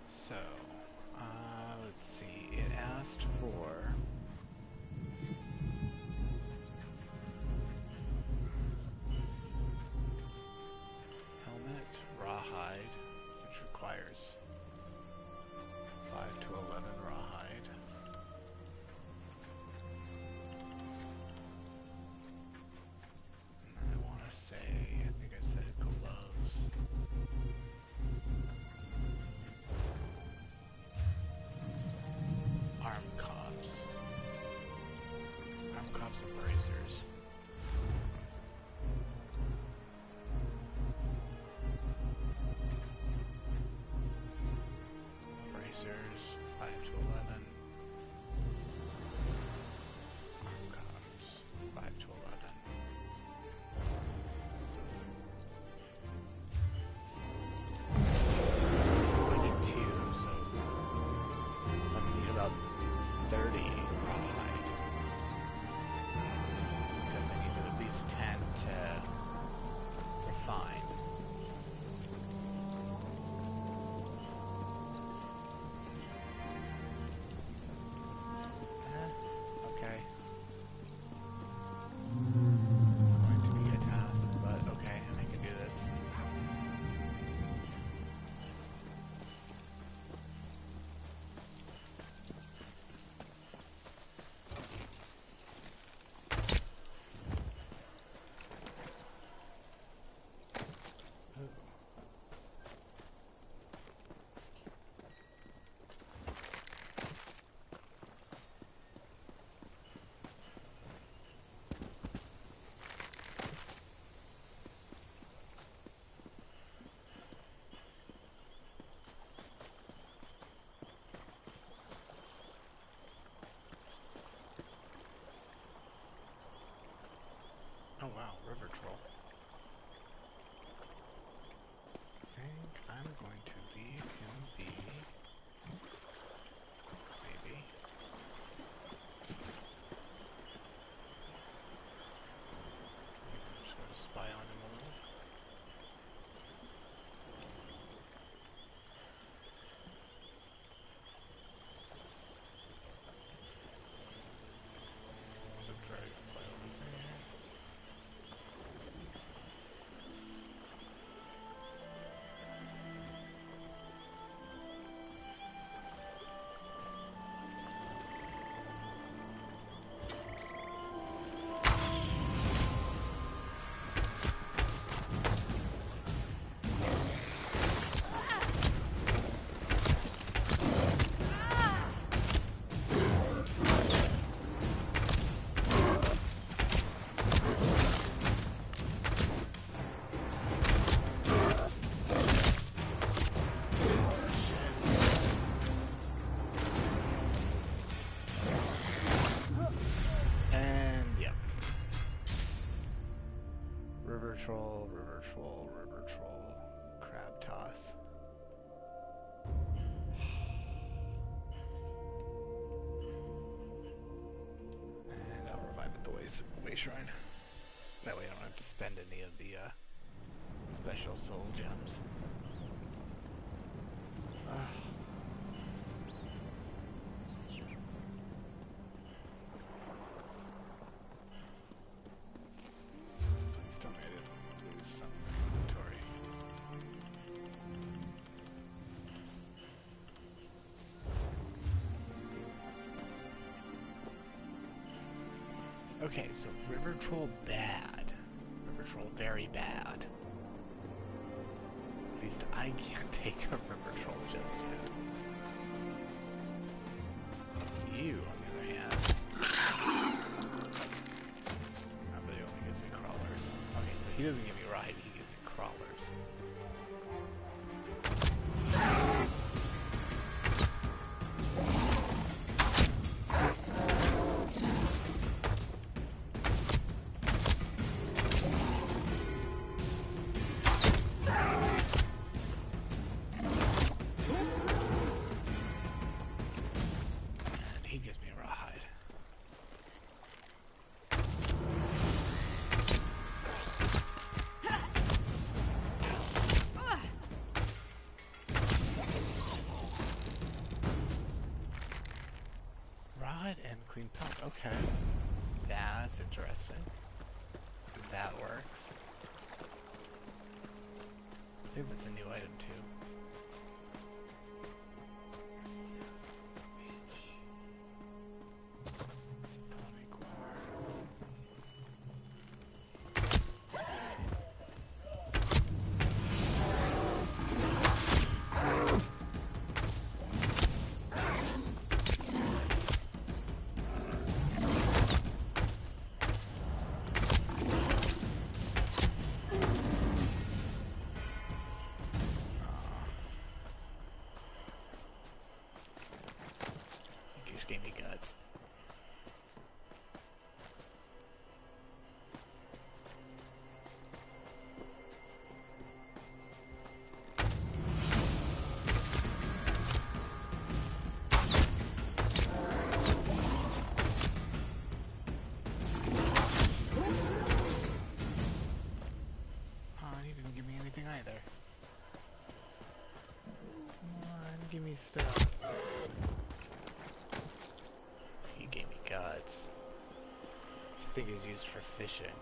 So... let's see, it asked for helmet, rawhide, which requires 5 to 11 rawhide. And then I want to say, I think I said gloves. Arm cops and bracers. Bracers, 5 to 11. Arm cops, 5 to 11. So I need 2, so I'm gonna need about 30 rawhide. Because I need at least 10 to refine. Okay. It's going to be a task, but okay, I can do this. Oh wow, river troll. I think I'm going to leave him be. Maybe. I'm just going to spy on him a little. So dragonfly over there. River troll, crab toss. Immortality Shrine. That way I don't have to spend any of the special soul gems. Please tell me I didn't lose some inventory. Okay, so River Troll bad. River Troll very bad. At least I can't take a River Troll just yet. You, on the other hand. Oh, but he only gives me crawlers. Okay, so he doesn't give me ride, he gives me crawlers. And clean pelt. Okay. That's interesting. That works. I think that's a new item too. Gave me guts. Oh, he didn't give me anything either. Come on, give me stuff. Guts, which I think is used for fishing.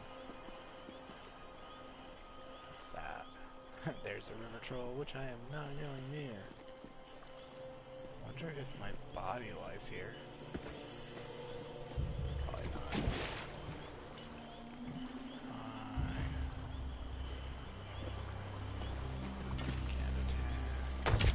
What's that? There's a river troll, which I am not going near. Wonder if my body lies here. Probably not. Can't attack.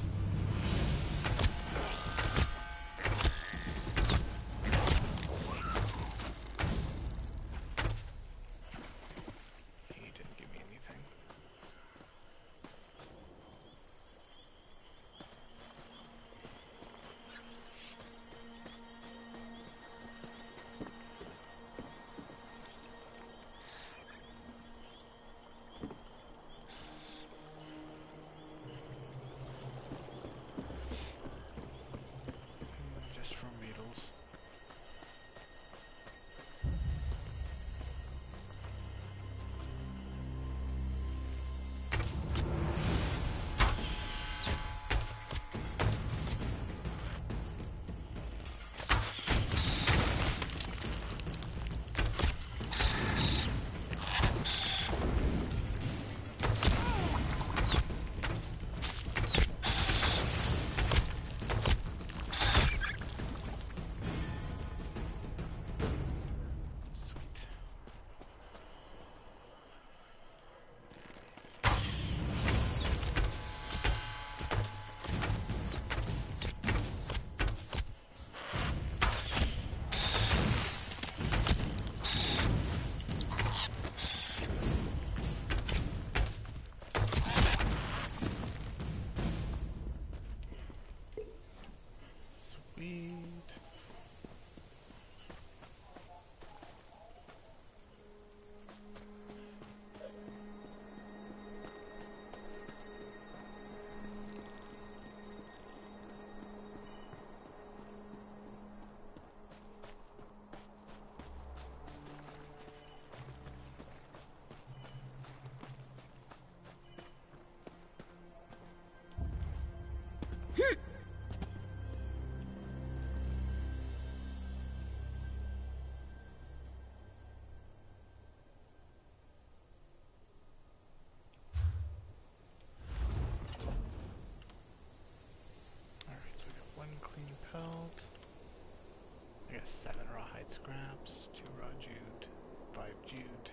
I got 7 rawhide scraps, 2 raw jute, 5 jute.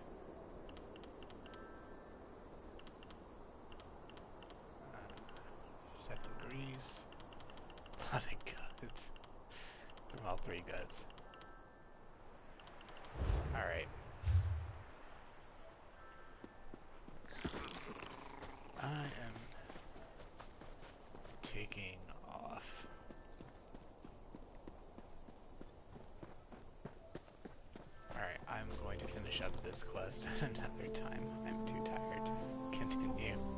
7 grease. A lot of guts. Threw all 3 guts. Alright. I am taking off. Alright, I'm going to finish up this quest at another time. I'm too tired to continue.